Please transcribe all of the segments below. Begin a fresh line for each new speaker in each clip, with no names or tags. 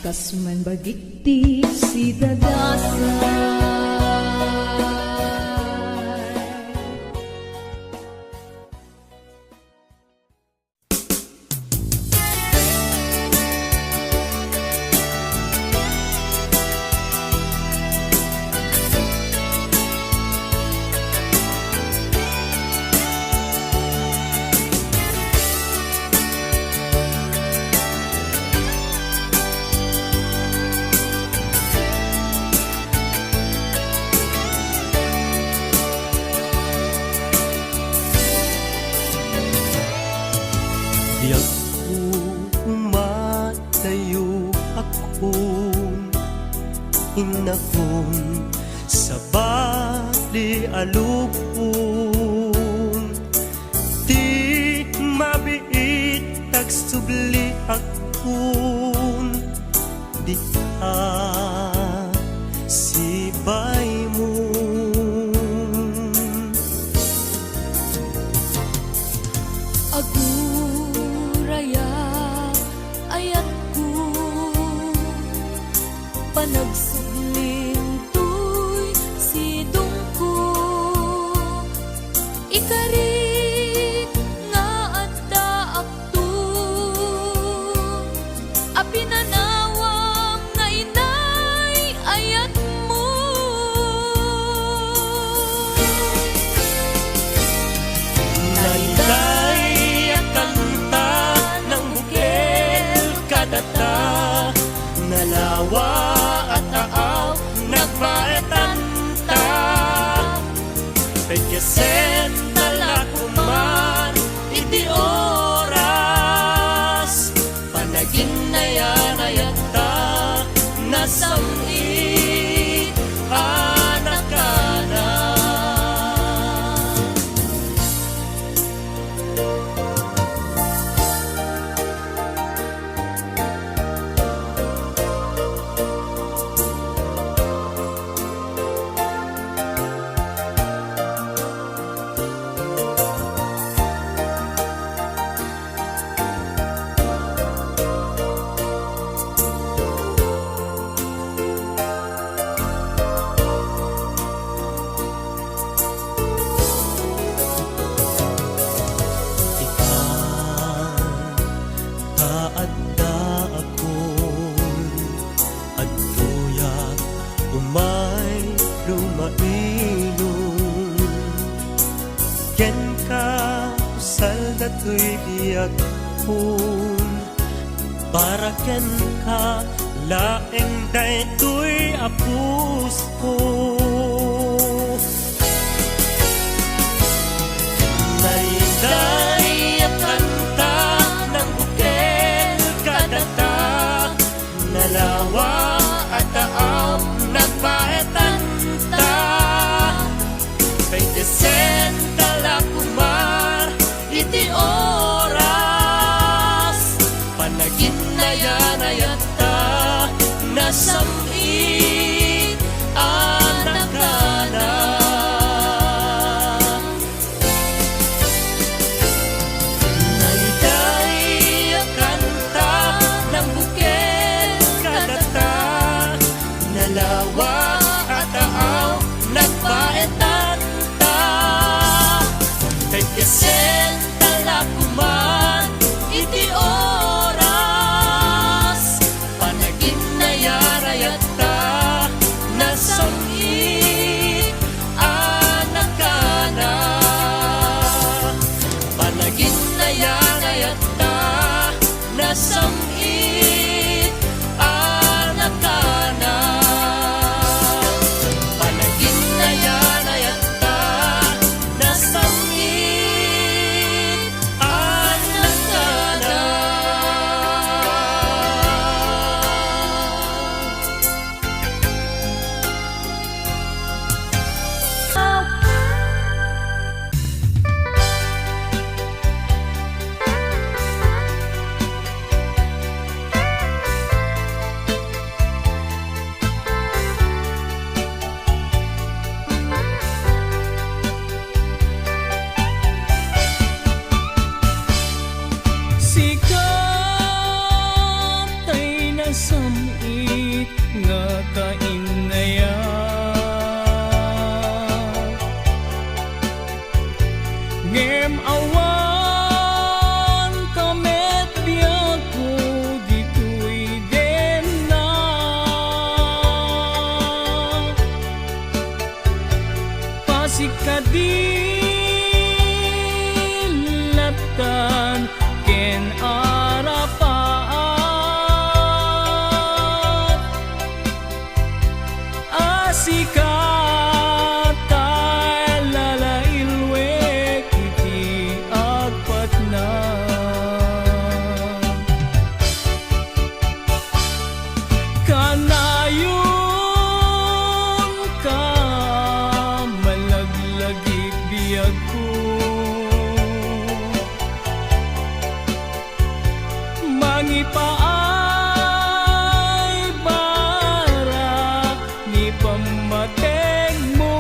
Kasman bagiti si dadasay.
Inakon sa bali alupon, di mabiit tagsubli akon, di ka sibay mo.
aguraya ayat ko panagsubling tuy sidong ko ikarit nga adda akto apinanawang nga inay ayat mo
Nainay ang kanta ng bukil kadata Nalawa at aaw nagpaetanta Pagkasen talakuman iti oras Panagin na yan ayata nasamit anak ka na Taadda akon adtoya umay lumailon ken ka usal datoy biag kun para ken ka laeng daytoy apus ko Narinday ang kanta ng bukil kadata Nalawa at aaw nagpaetanta Pagdesen talakumar iti oras Panagin na yan ayata nasamit anak ka na Nainday ang kanta ng bukil kadata Nalawa at aaw nagpaetanta Pagkasen talakuman iti oras Panagin na yan ayata nasamit anak ka na Panagin na yan ayata nasamit anak ka na Panagin na yan ayata nasamit anak ka na
Sikat ay nasamit nga kainayat Ngem awan kamet biyak ko dito'y demna Pasikadilatan ken arapaat Asikat ay lalailwek iti agpatna Kanayon ka malaglagip biyag ko Mangipaay bara ni pamateg mo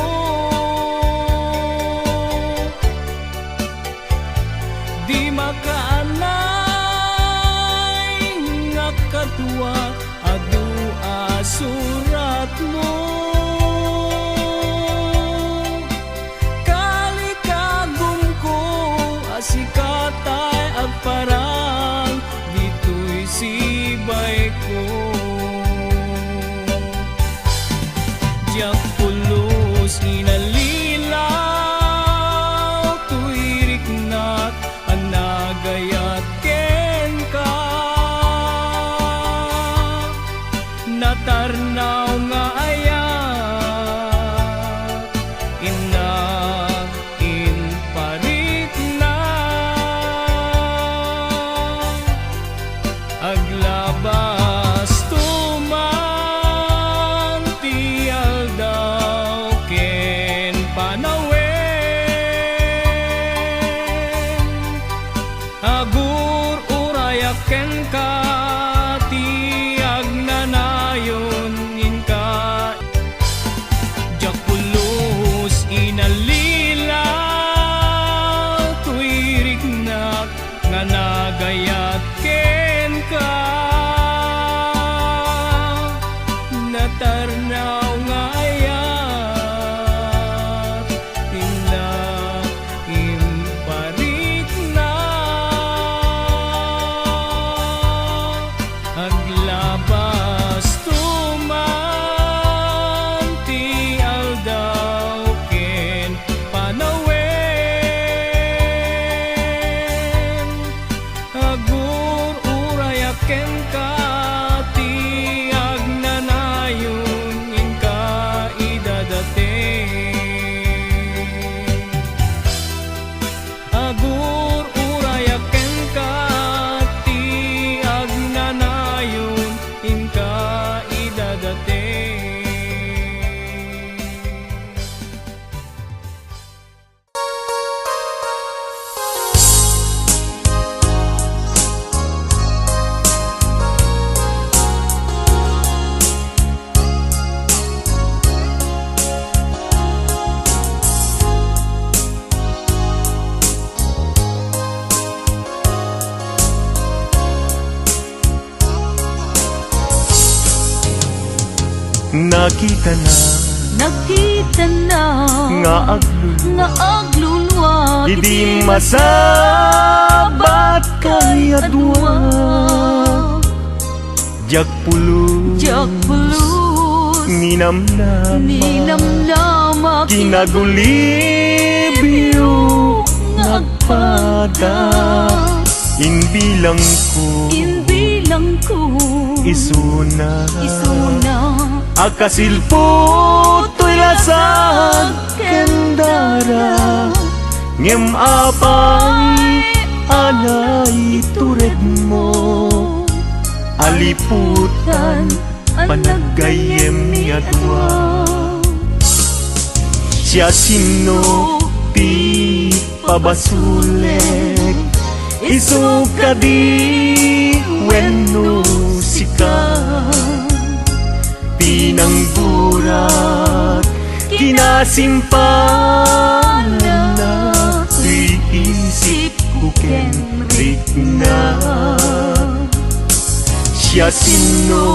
Di makaanay nga kadwa adu asurat mo. Kalikagum ko asikatay agparang dito'y sibay ko. Diyak pulos inalilaw tuwirik na't anagayat ken ka. Natarnaw nga ayat ina in parik na aglabas tuman tial daw ken panawen. Agur urayak ken ka tiag nanayon in ka. Jakulos inalilaw tuwirik na nga nagayat ken ka. Natarnaw nga ayat tina imparik na aglabas tuman ti aldaw ken panawen. Agur urayak ken ka ti agnanayon in ka idadating. Agur urayak ken ka ti agnanayon in ka idadating.
Nakita na
Nakita na
nga aglulu
nga aglulwa
Idi masabat kay adwa Jak pulus ninamnama
Ninamnama
Kinagulibyo ngagpada Inbilang ko isuna Akasilpo to'y lasag kendara Ngem apay anay tured mo Aliputan panagayem ni adwa Siya sino ti pabasulek Isuka di wenno sika Pinangburat kinasimpanan na Iisip ko kenrik na Siya sino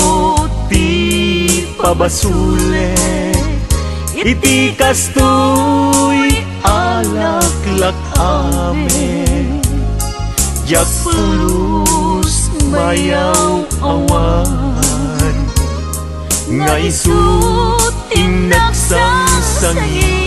ti pabasule Iti kastoy alaklak amen Jak pulus mayaw awan Nga isut inagsamsangitan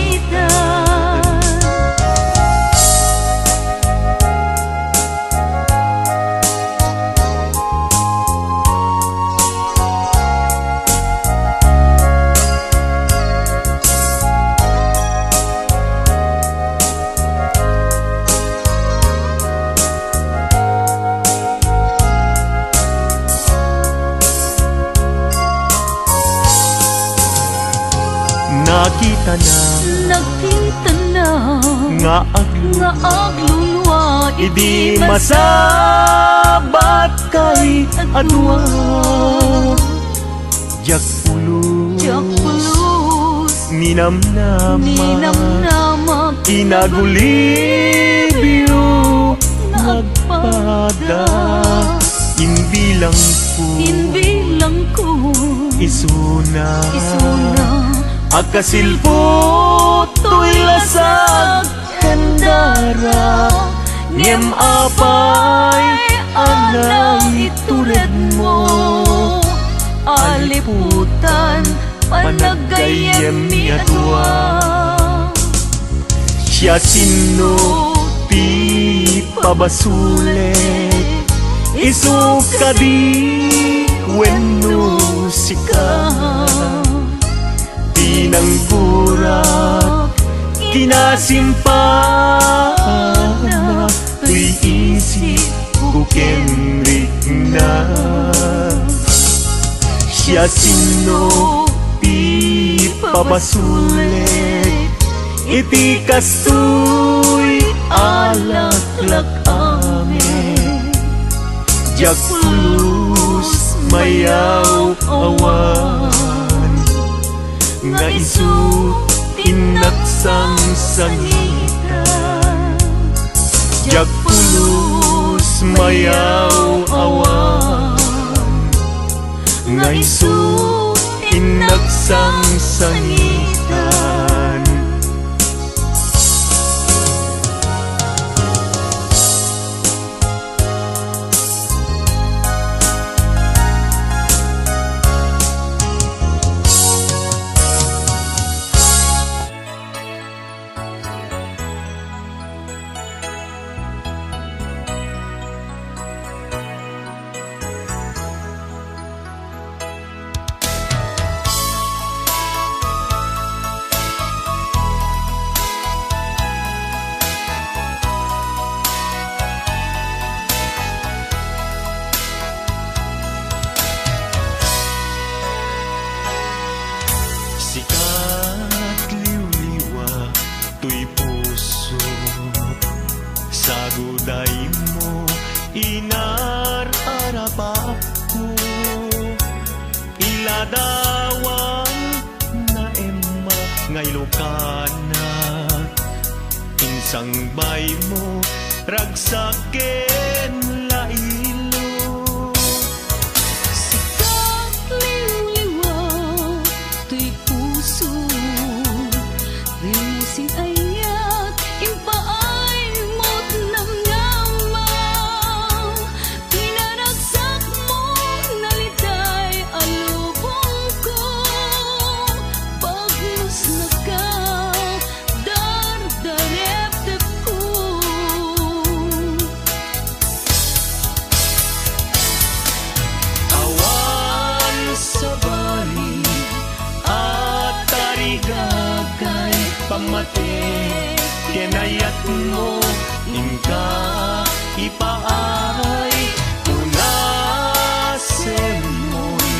Nakita na nga aglulwa Idi masabat kay adwa Jak pulus ninamnama
Ninamnama
Kinagulibyo
bilang ko
Inbilang ko
isuna
Isuna
Akasilpo to'y lasag Kandara Ngem apay anang itured mo
Aliputan Panagayem niya dua
Siya sino ti pabasulet Isuka di wenno sika Tinanggurak kinasimpana Tuy isi kukenrik na Siya sino ti pabasulet Iti kastoy alaklak amin Jak pulus mayaw awan Nga isu tinaksang sangitan Jak pulus mayaw awan Nga isu tinaksang sangitan Sikat liw-liwa tuy puso Sa guday mo inar-arap ko Iladawan na ema ngay lokana Insang bay mo ragsaken lailo
Sikat liw-liwa Tuy puso Rimusin ayat Impaay mo't namnamaw Pinaragsak mo Nalitay alubong ko Pagmus na ka Dar-darep-tep ko
Awan sa bali at tarigagay pamate Kenayat mo ingka ipaay Unasen mo'y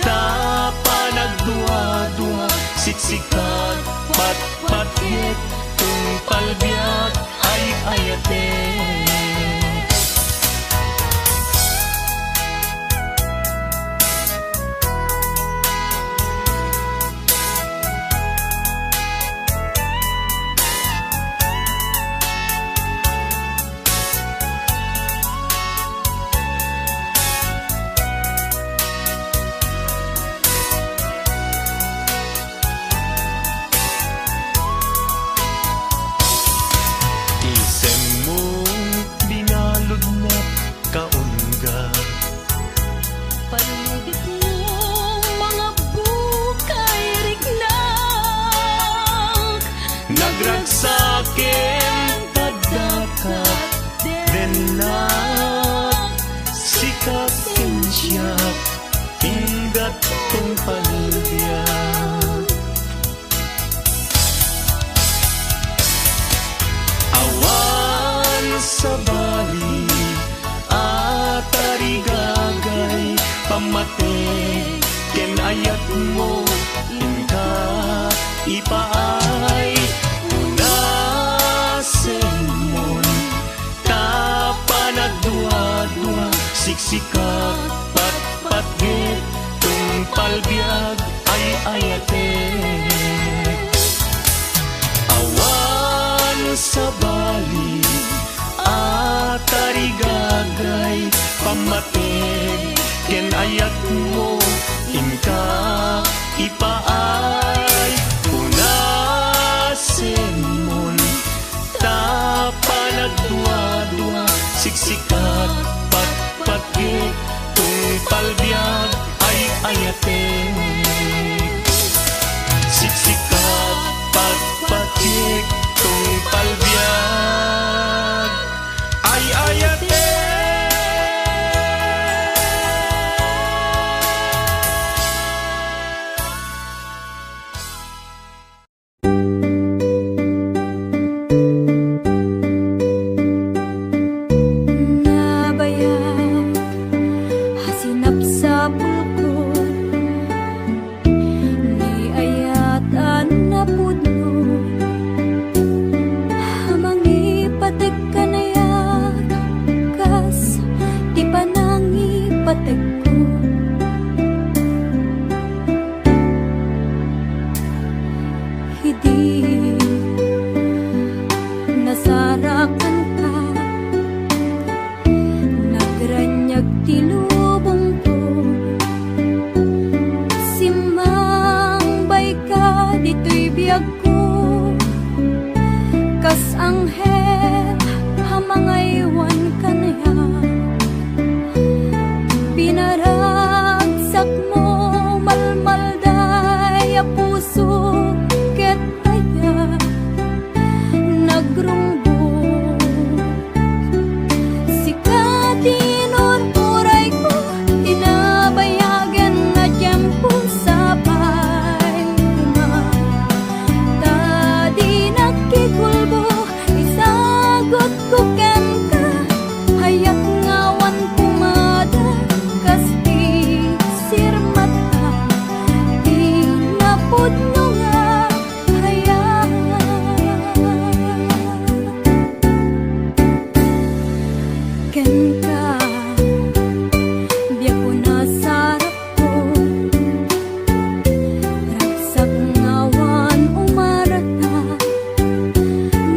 tapanagdua-dua Siksikat pat-patyet Tung palbiyak ay ayate Isem mong binalod na kaunga
Paludit mo mga bukay rignak
Nagragsaken tadakat denak Sikatin siya Ingat tong palbiyak Awan sa bali at tarigagay pamate Kenayat mo inka ipaay Unasen mon tapanagdua-dua Siksikat pat-patgit Tung palbiag ay ayate Awan sa bali at tarigagay pamate siksikat patpatgit tungpal biag ay ayatek. Siksikat patpatgit tungpal biag ay ayatek.
Nabayag, hasinap sa pulkon, ni ayatan na pudno, hamangi patek kanayag, kas di panangi patek ko. Hidi nasarakan ka, nagranyag tilubong ko, simambay ka dito'y biyag ko, kas anghel hamangaywan ka na yan, pinaragsak mo malmalday a puso ket aya nagrungbo. Sikatinor oray ko, tinabayagan na tiyempo sabay na. Tadi nakikulbo, isagot ko ken ka, hayat ngawan pumada, kas di sirmata, di napudno nga hayat. Ken ka, biyak ko nasarap ko, ragsak ngawan umarata,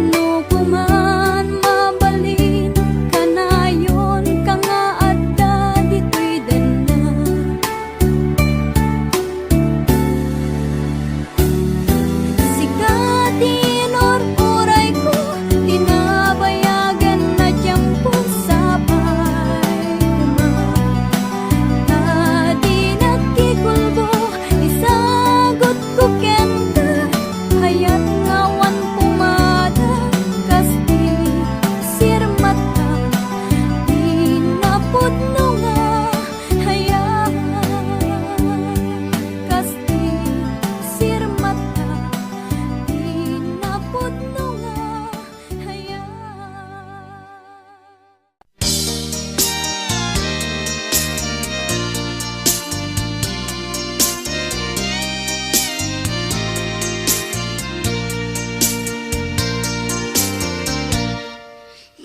no kuman mabalin, kanayon ka nga adda dito'y dena. Sikatinor oray ko, tinabayagan na tiyempo sabay na. Tadi nakikulbo, isagot ko ken ka, hayat ngawan pumada, kas di sirmata, di napudno nga hayat. Kas di sirmata, di napudno nga hayat.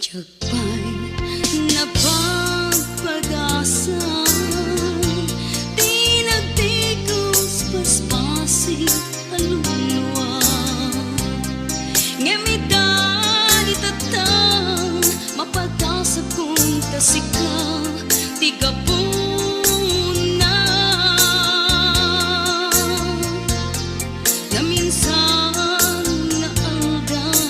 Jagpay napagpag-asang, di nagtikos paspasi aluluwa. Ngemitan itatang, mapatasap kong tasika, di kapuna. Na minsan naaldaw,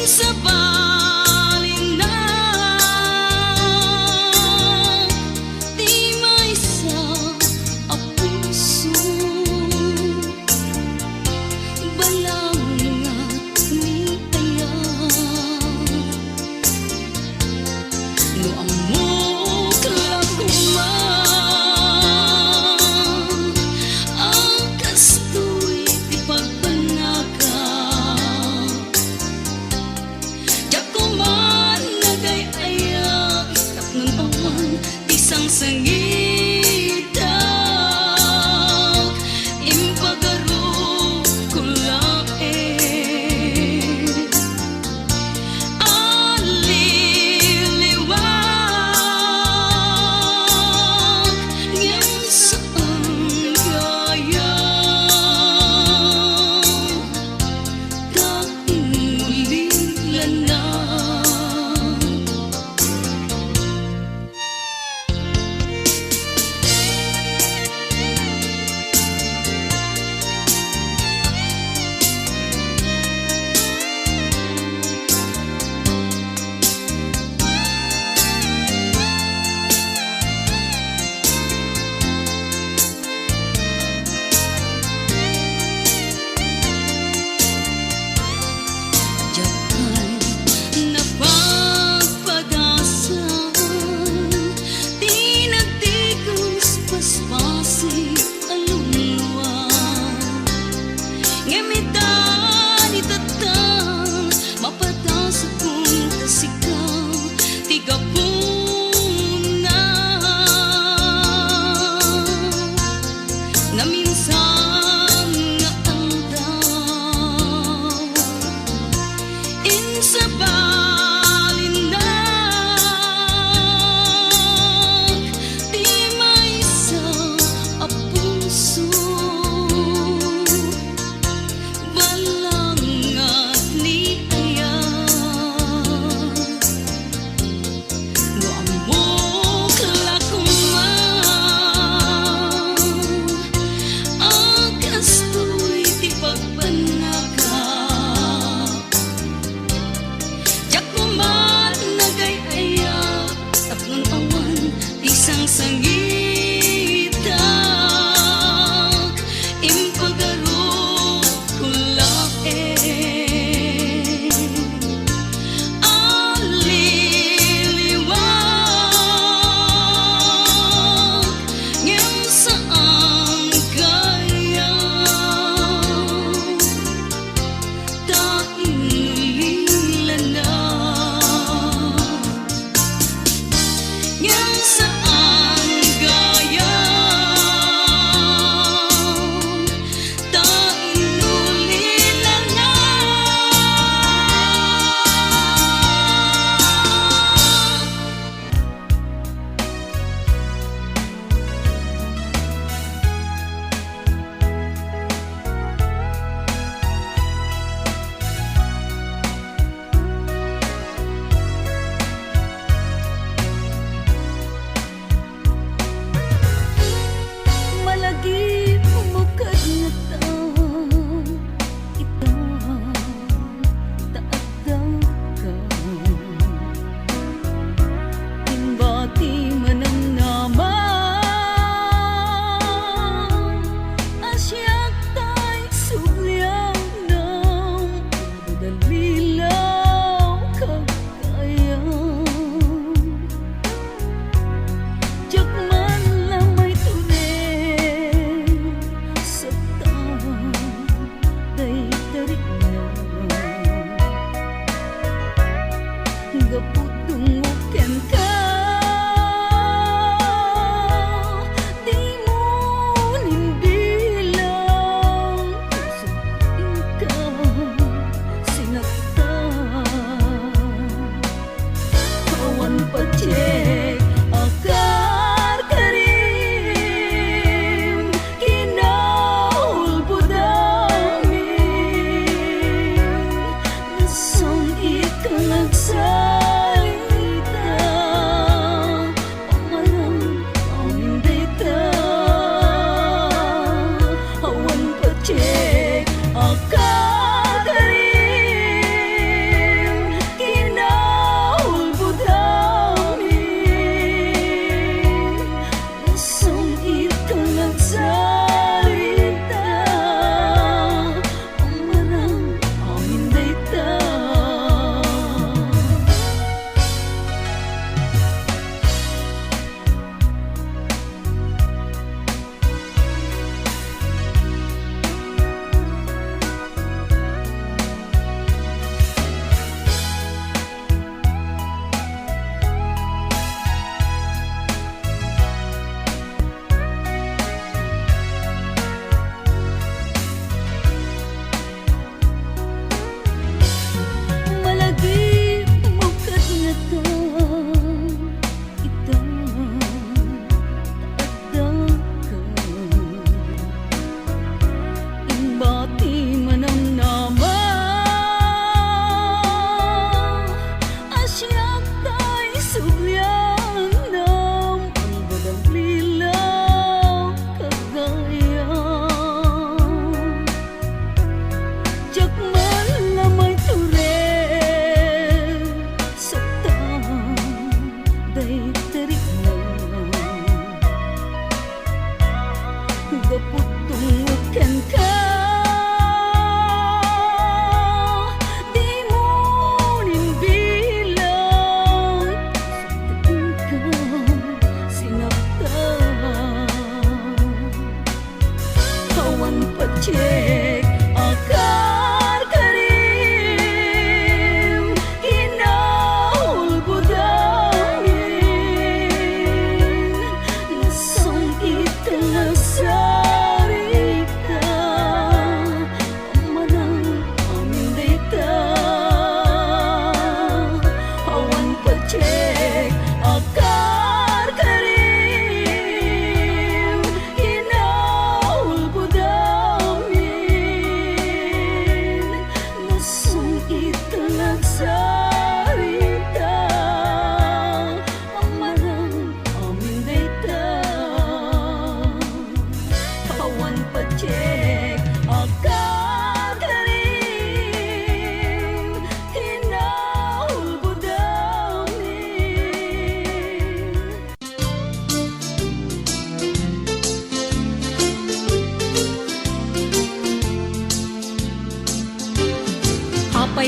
sa balin na di may sa apuso, balangat ni aya, no amok laguman, ang kastoy di pagbanaka. Jakuman nagay-ayak, tapnon awan, isang sangitak, impagaro ko laeng. Aliliwag, ngem saan gaya, kaingulilan na. sikaw tigapuna na minsan nga ang daw insa balinag di may sa apuso balangat ni aya no amok lakuman ang kastoy di pagpanaka Jakuman nagay-aya tatlong awan isang sangita impagaro kulae aliliwag ngem saan kaya tainulila na ngem saan gaya tainulila na malagi umukad na taon ito taagdaw ka imbati man ang naman asyak tay sulyang ng dalilaw kagaya Diyak man lang may tunay sa tawa day tarik na gaputong uken ka di mo nimbilang kusupin ka sinaktan kawan pacek akar karim kinaulbud amin nasong ikang nagsayang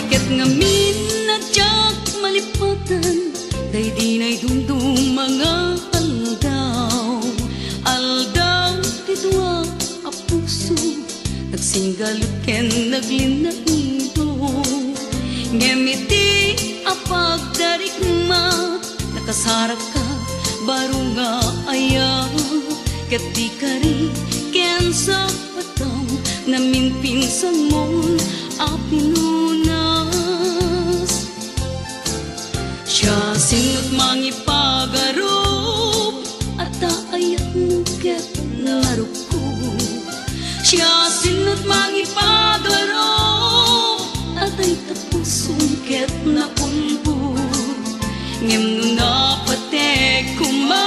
ket ngamin na tiyak malipatan, day di na'y dumdum mga aldaw. Aldaw ti duwa a puso, nagsinggalut ken naglinaido. Ngemiti a pagdarigma, nakasarak ka baro nga aya. Ket di ka rin ken sa pataw, namin pinsan mon a pinunas. Siya sinot mangipagarop, at ayat mo ket naruko. Siya sinot mangipagarop, at ay tapusong ket naulbo. Ngem no napatek kuma,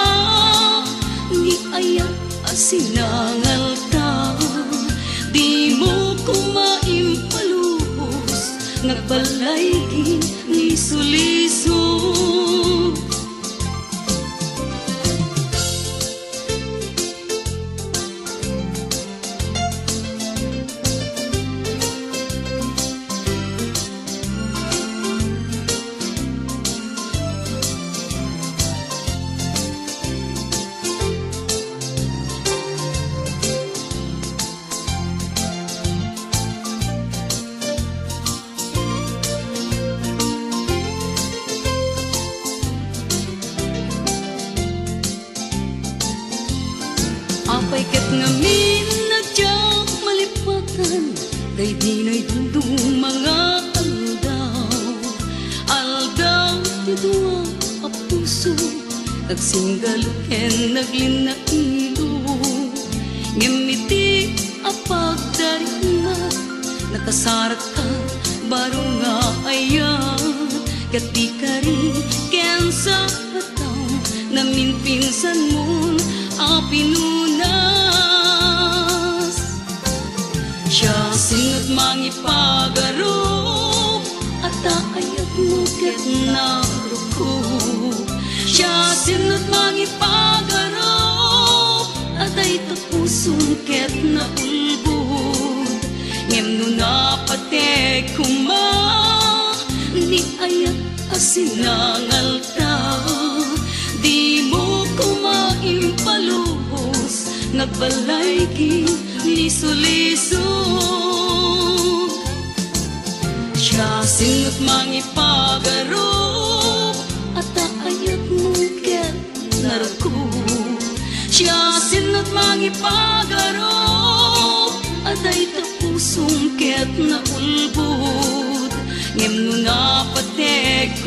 ni ayat asinangal ta. Di mo kumaimpaluhos, nagbalay ni sulisog. Apay ket ngamin na tiyak malipatan, day di na'y dumdum mga aldaw. Aldaw ti duwa a puso, nagsinggalut ken naglinaido. Ngemiti a pagdarigma, nakasarak ka baro nga aya. Ket di ka rin ken sa pataw, namin pinsan mon a pinunas. Siya sinot mangipagarop, at ayat mo ket naruko. Siya sinot mangipagarop, at ay tapusong ket naulbod. Ngem no napatek kuma, ni ayat asinangal ta. Di mo kumaimpaluhos, nagbalay ni sulisog. Siya sinot mangipagarop, at ayat mo ket naruko. Siya sinot mangipagarop, at ay tapusong ket naulbod. Ngem no napatek